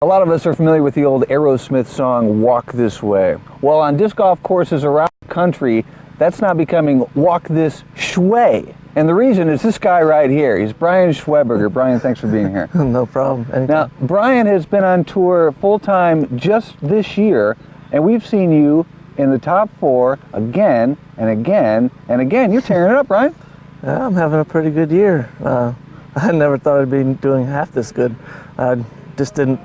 A lot of us are familiar with the old Aerosmith song, Walk This Way. Well, on disc golf courses around the country, that's now becoming Walk This Shway. And the reason is this guy right here. He's Brian Schewberger. Brian, thanks for being here. No problem. Anytime. Now, Brian has been on tour full-time just this year, and we've seen you in the top 4 again and again and again. You're tearing it up, Brian. Yeah, I'm having a pretty good year. I never thought I'd be doing half this good. I just didn't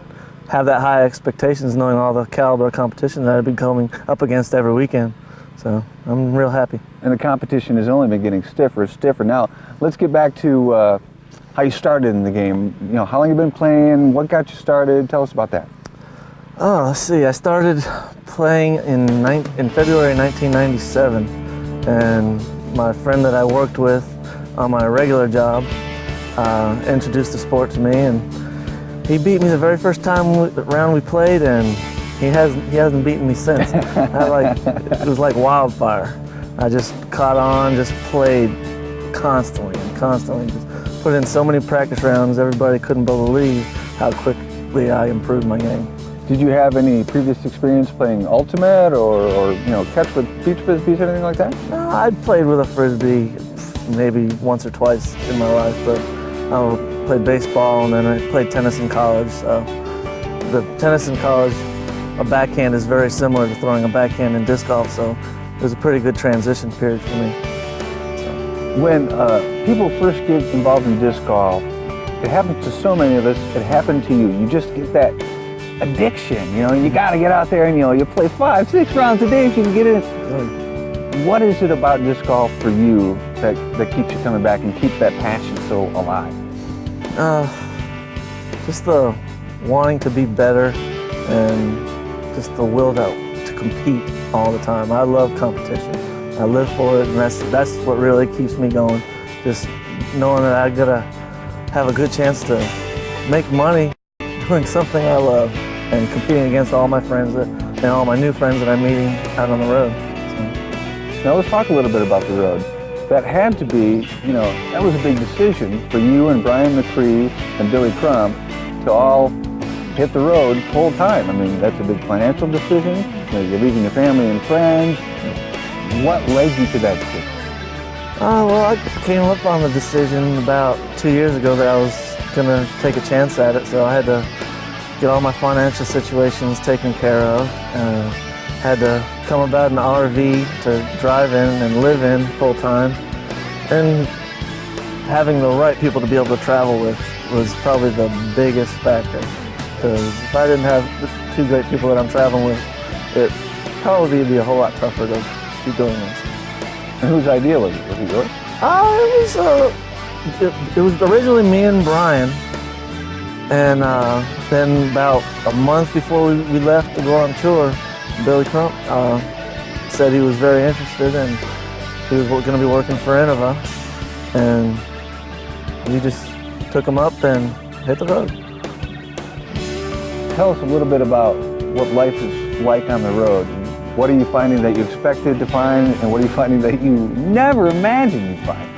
have that high expectations, knowing all the caliber of competition that I've been coming up against every weekend. So I'm real happy. And the competition has only been getting stiffer and stiffer. Now, let's get back to how you started in the game. You know, how long you been playing? What got you started? Tell us about that. Oh, let's see. I started playing in February 1997, and my friend that I worked with on my regular job introduced the sport to me, and he beat me the very first round we played, and he hasn't beaten me since. It was like wildfire. I just caught on, just played constantly, just put in so many practice rounds. Everybody couldn't believe how quickly I improved my game. Did you have any previous experience playing ultimate or you know, catch with beach frisbees or anything like that? No, I'd played with a frisbee maybe once or twice in my life, but I played baseball and then I played tennis in college. So the tennis in college, a backhand is very similar to throwing a backhand in disc golf, so it was a pretty good transition period for me. When people first get involved in disc golf, it happens to so many of us, it happened to you. You just get that addiction, you know, you got to get out there and, you know, you play 5-6 rounds a day if you can get in. What is it about disc golf for you that keeps you coming back and keeps that passion so alive? Just the wanting to be better and just the will to compete all the time. I love competition. I live for it, and that's what really keeps me going. Just knowing that I gotta have a good chance to make money doing something I love and competing against all my friends and all my new friends that I'm meeting out on the road. So. Now let's talk a little bit about the road. That had to be, you know, that was a big decision for you and Brian McCree and Billy Crump to all hit the road full time. I mean, that's a big financial decision. You know, you're leaving your family and friends. What led you to that decision? Well, I came up on the decision about 2 years ago that I was gonna take a chance at it, so I had to get all my financial situations taken care of. Had to come about an RV to drive in and live in full time, and having the right people to be able to travel with was probably the biggest factor. Because if I didn't have the 2 great people that I'm traveling with, it probably would be a whole lot tougher to be doing this. And whose idea was it? Was it yours? It was originally me and Brian, and then about a month before we left to go on tour, Billy Crump said he was very interested and he was going to be working for Innova, and we just took him up and hit the road. Tell us a little bit about what life is like on the road. What are you finding that you expected to find, and what are you finding that you never imagined you'd find?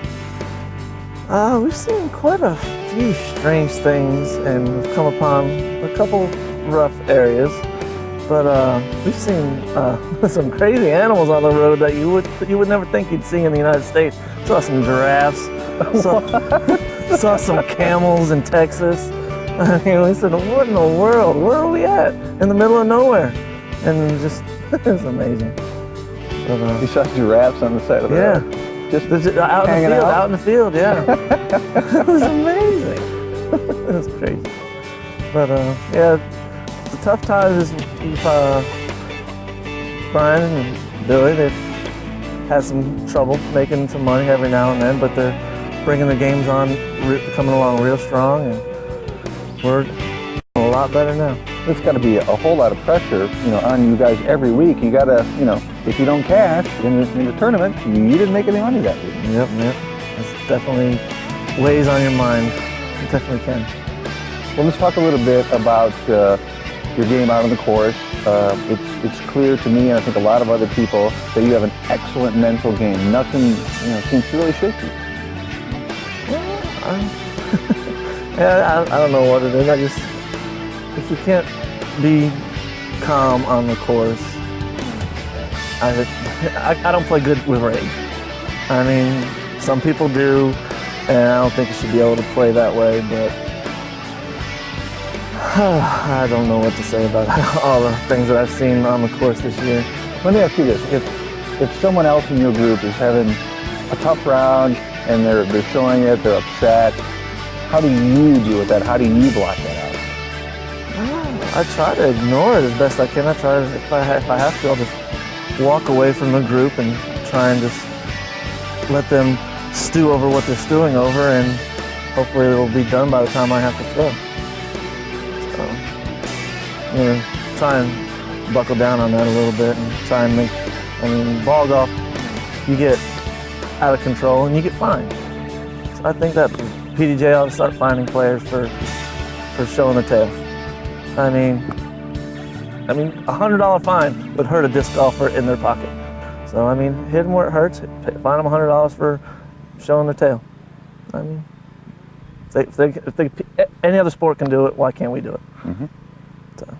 We've seen quite a few strange things, and we've come upon a couple rough areas. But we've seen some crazy animals on the road that you would never think you'd see in the United States. Saw some giraffes, saw some camels in Texas. I mean, we said, what in the world? Where are we at? In the middle of nowhere. And just, it's amazing. But, you saw giraffes on the side of the road? Just out in the field, yeah. It was amazing. It was crazy. But yeah, the tough times is Brian and Billy, they've had some trouble making some money every now and then, but they're bringing the games on, coming along real strong, and we're a lot better now. There's got to be a whole lot of pressure, you know, on you guys every week. You got to, you know, if you don't cash in the tournament, you didn't make any money that week. Yep. It definitely weighs on your mind. It definitely can. Well, let's talk a little bit about your game out on the course. It's clear to me, and I think a lot of other people, that you have an excellent mental game. Nothing, you know, seems to really shake you. Yeah, I don't know what it is. if you can't be calm on the course, I don't play good with rage. I mean, some people do, and I don't think you should be able to play that way, but I don't know what to say about all the things that I've seen on the course this year. Let me ask you this. If someone else in your group is having a tough round and they're showing it, they're upset, how do you deal with that? How do you block that out? I try to ignore it as best I can. I try to, if I have to, I'll just walk away from the group and try and just let them stew over what they're stewing over, and hopefully it'll be done by the time I have to throw. So I'm gonna try and buckle down on that a little bit and try and ball golf, you get out of control and you get fined. So I think that PDJ ought to start finding players for showing the tail. I mean, $100 fine would hurt a disc golfer in their pocket. So, I mean, hit them where it hurts. Fine them $100 for showing their tail. I mean, if any other sport can do it, why can't we do it? Mm-hmm. So.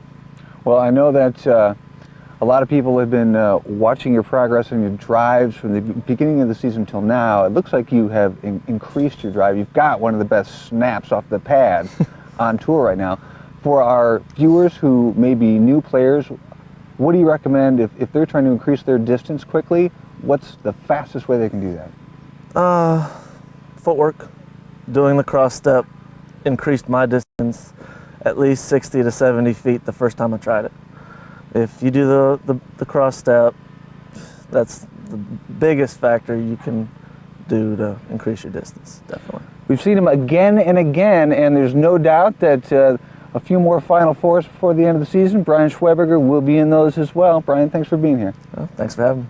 Well, I know that a lot of people have been watching your progress and your drives from the beginning of the season till now. It looks like you have increased your drive. You've got one of the best snaps off the pad on tour right now. For our viewers who may be new players, what do you recommend if they're trying to increase their distance quickly? What's the fastest way they can do that? Footwork. Doing the cross step increased my distance at least 60 to 70 feet the first time I tried it. If you do the cross step, that's the biggest factor you can do to increase your distance, definitely. We've seen him again and again, and there's no doubt that a few more Final Fours before the end of the season. Brian Schewberger will be in those as well. Brian, thanks for being here. Well, thanks for having me.